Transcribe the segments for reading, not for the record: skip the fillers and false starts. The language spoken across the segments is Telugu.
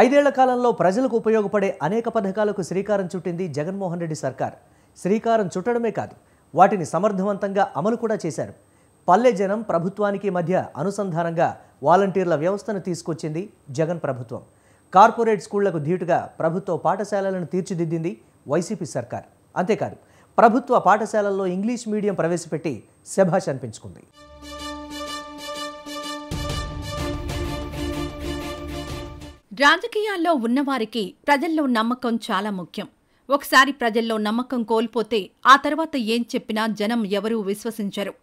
ఐదేళ్ల కాలంలో ప్రజలకు ఉపయోగపడే అనేక పథకాలకు శ్రీకారం చుట్టింది జగన్మోహన్ రెడ్డి సర్కార్. శ్రీకారం చుట్టడమే కాదు, వాటిని సమర్థవంతంగా అమలు కూడా చేశారు. పల్లె జనం ప్రభుత్వానికి మధ్య అనుసంధానంగా వాలంటీర్ల వ్యవస్థను తీసుకొచ్చింది జగన్ ప్రభుత్వం. కార్పొరేట్ స్కూళ్లకు ధీటుగా ప్రభుత్వ పాఠశాలలను తీర్చిదిద్దింది వైసీపీ సర్కార్. అంతేకాదు, ప్రభుత్వ పాఠశాలల్లో ఇంగ్లీష్ మీడియం ప్రవేశపెట్టి శభాష్ అనిపించుకుంది. రాజకీయాల్లో ఉన్నవారికి ప్రజల్లో నమ్మకం చాలా ముఖ్యం. ఒకసారి ప్రజల్లో నమ్మకం కోల్పోతే ఆ తర్వాత ఏం చెప్పినా జనం ఎవరూ విశ్వసించరు.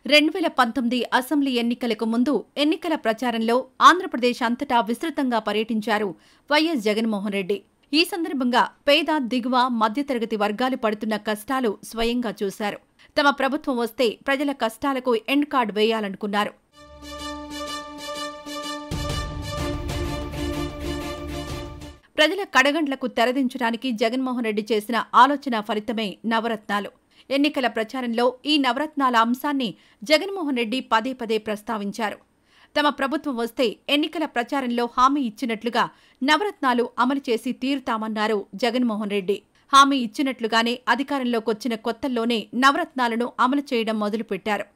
2019 అసెంబ్లీ ఎన్నికలకు ముందు ఎన్నికల ప్రచారంలో ఆంధ్రప్రదేశ్ అంతటా విస్తృతంగా పర్యటించారు వైఎస్ జగన్మోహన్ రెడ్డి. ఈ సందర్భంగా పేద, దిగువ, మధ్యతరగతి వర్గాలు పడుతున్న కష్టాలు స్వయంగా చూశారు. తమ ప్రభుత్వం వస్తే ప్రజల కష్టాలకు ఎండ్ కార్డ్ వేయాలనుకున్నారు. ప్రజల కడగండ్లకు తెరదించడానికి జగన్మోహన్ రెడ్డి చేసిన ఆలోచన ఫలితమే నవరత్నాలు. ఎన్నికల ప్రచారంలో ఈ నవరత్నాల అంశాన్ని జగన్మోహన్ రెడ్డి పదే పదే ప్రస్తావించారు. తమ ప్రభుత్వం వస్తే ఎన్నికల ప్రచారంలో హామీ ఇచ్చినట్లుగా నవరత్నాలు అమలు చేసి తీరుతామన్నారు జగన్మోహన్ రెడ్డి. హామీ ఇచ్చినట్లుగానే అధికారంలోకొచ్చిన కొత్తల్లోనే నవరత్నాలను అమలు చేయడం మొదలుపెట్టారు.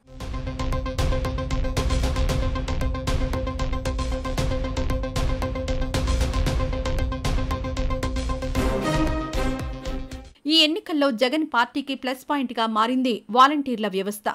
ఈ ఎన్నికల్లో జగన్ పార్టీకి ప్లస్ పాయింట్గా మారింది వాలంటీర్ల వ్యవస్థ.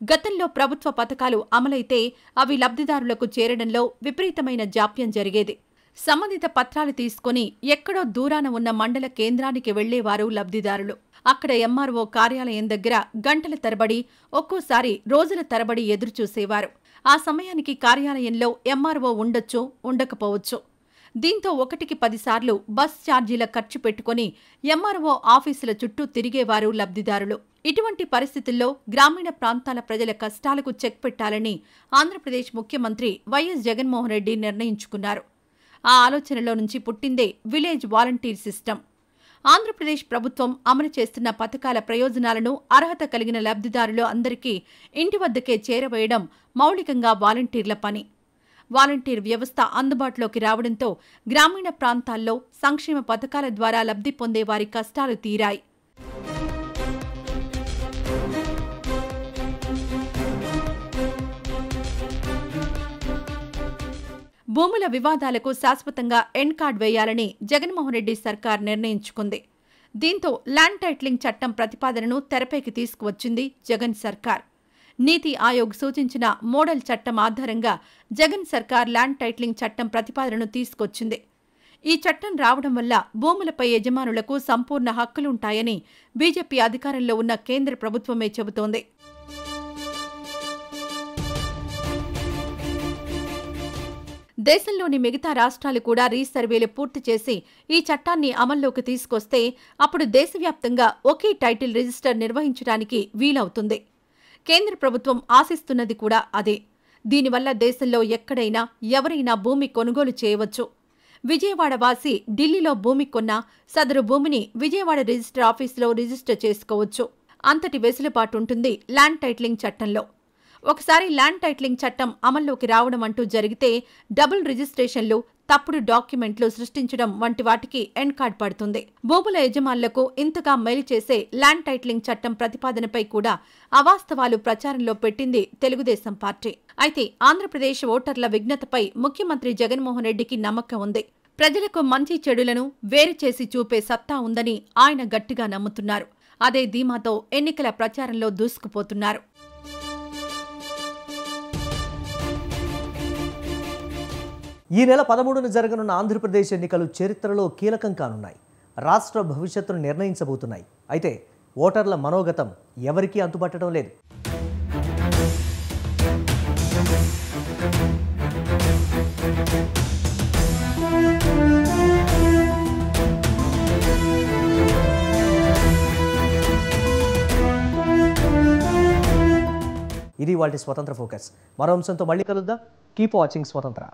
గతంలో ప్రభుత్వ పథకాలు అమలైతే అవి లబ్ధిదారులకు చేరడంలో విపరీతమైన జాప్యం జరిగేది. సంబంధిత పత్రాలు తీసుకుని ఎక్కడో దూరాన ఉన్న మండల కేంద్రానికి వెళ్లేవారు లబ్ధిదారులు. అక్కడ ఎంఆర్ఓ కార్యాలయం దగ్గర గంటల తరబడి, ఒక్కోసారి రోజుల తరబడి ఎదురుచూసేవారు. ఆ సమయానికి కార్యాలయంలో ఎంఆర్ఓ ఉండొచ్చు, ఉండకపోవచ్చు. దీంతో 1కి 10 సార్లు బస్ ఛార్జీల ఖర్చు పెట్టుకుని ఎంఆర్ఓ ఆఫీసుల చుట్టూ తిరిగేవారు లబ్ధిదారులు. ఇటువంటి పరిస్థితుల్లో గ్రామీణ ప్రాంతాల ప్రజల కష్టాలకు చెక్ పెట్టాలని ఆంధ్రప్రదేశ్ ముఖ్యమంత్రి వైఎస్ జగన్మోహన్ రెడ్డి నిర్ణయించుకున్నారు. ఆ ఆలోచనలో నుంచి పుట్టిందే విలేజ్ వాలంటీర్ సిస్టమ్. ఆంధ్రప్రదేశ్ ప్రభుత్వం అమలు చేస్తున్న పథకాల ప్రయోజనాలను అర్హత కలిగిన లబ్ధిదారులు అందరికీ ఇంటి వద్దకే చేరవేయడం మౌలికంగా వాలంటీర్ల పని. వాలంటీర్ వ్యవస్థ అందుబాటులోకి రావడంతో గ్రామీణ ప్రాంతాల్లో సంక్షేమ పథకాల ద్వారా లబ్ధి పొందే వారి కష్టాలు తీరాయి. భూముల వివాదాలకు శాశ్వతంగా ఎండ్ కార్డ్ వేయాలని జగన్మోహన్ రెడ్డి సర్కార్ నిర్ణయించుకుంది. దీంతో ల్యాండ్ టైటిలింగ్ చట్టం ప్రతిపాదనను తెరపైకి తీసుకువచ్చింది జగన్ సర్కార్. నీతి ఆయోగ్ సూచించిన మోడల్ చట్టం ఆధారంగా జగన్ సర్కార్ ల్యాండ్ టైటిలింగ్ చట్టం ప్రతిపాదనను తీసుకొచ్చింది. ఈ చట్టం రావడం వల్ల భూములపై యజమానులకు సంపూర్ణ హక్కులుంటాయని బీజేపీ అధికారంలో ఉన్న కేంద్ర ప్రభుత్వమే చెబుతోంది. దేశంలోని మిగతా రాష్ట్రాలు కూడా రీసర్వేలు పూర్తి చేసి ఈ చట్టాన్ని అమల్లోకి తీసుకొస్తే అప్పుడు దేశవ్యాప్తంగా ఒకే టైటిల్ రిజిస్టర్ నిర్వహించడానికి వీలవుతుంది. కేంద్ర ప్రభుత్వం ఆశిస్తున్నది కూడా అదే. దీనివల్ల దేశంలో ఎక్కడైనా ఎవరైనా భూమి కొనుగోలు చేయవచ్చు. విజయవాడ వాసి ఢిల్లీలో భూమి కొన్నా సదరు భూమిని విజయవాడ రిజిస్టర్ ఆఫీసులో రిజిస్టర్ చేసుకోవచ్చు. అంతటి వెసులుబాటుంటుంది ల్యాండ్ టైటిలింగ్ చట్టంలో. ఒకసారి ల్యాండ్ టైటిలింగ్ చట్టం అమల్లోకి రావడం అంటూ జరిగితే డబుల్ రిజిస్ట్రేషన్లు, తప్పుడు డాక్యుమెంట్లు సృష్టించడం వంటి వాటికి ఎండ్ కార్డ్ పడుతుంది. భూముల యజమానులకు ఇంతగా మేలు చేసే ల్యాండ్ టైటిలింగ్ చట్టం ప్రతిపాదనపై కూడా అవాస్తవాలు ప్రచారంలో పెట్టింది తెలుగుదేశం పార్టీ. అయితే ఆంధ్రప్రదేశ్ ఓటర్ల విజ్ఞతపై ముఖ్యమంత్రి జగన్మోహన్ రెడ్డికి నమ్మకం ఉంది. ప్రజలకు మంచి చెడులను వేరు చేసి చూపే సత్తా ఉందని ఆయన గట్టిగా నమ్ముతున్నారు. అదే ధీమాతో ఎన్నికల ప్రచారంలో దూసుకుపోతున్నారు. ఈ నెల 13న జరగనున్న ఆంధ్రప్రదేశ్ ఎన్నికలు చరిత్రలో కీలకం కానున్నాయి. రాష్ట్ర భవిష్యత్తును నిర్ణయించబోతున్నాయి. అయితే ఓటర్ల మనోగతం ఎవరికీ అంతుపట్టడం లేదు. ఇది వాటి స్వతంత్ర ఫోకస్. మరో అంశంతో మళ్ళీ కలుద్దాం. కీప్ వాచింగ్ స్వతంత్ర.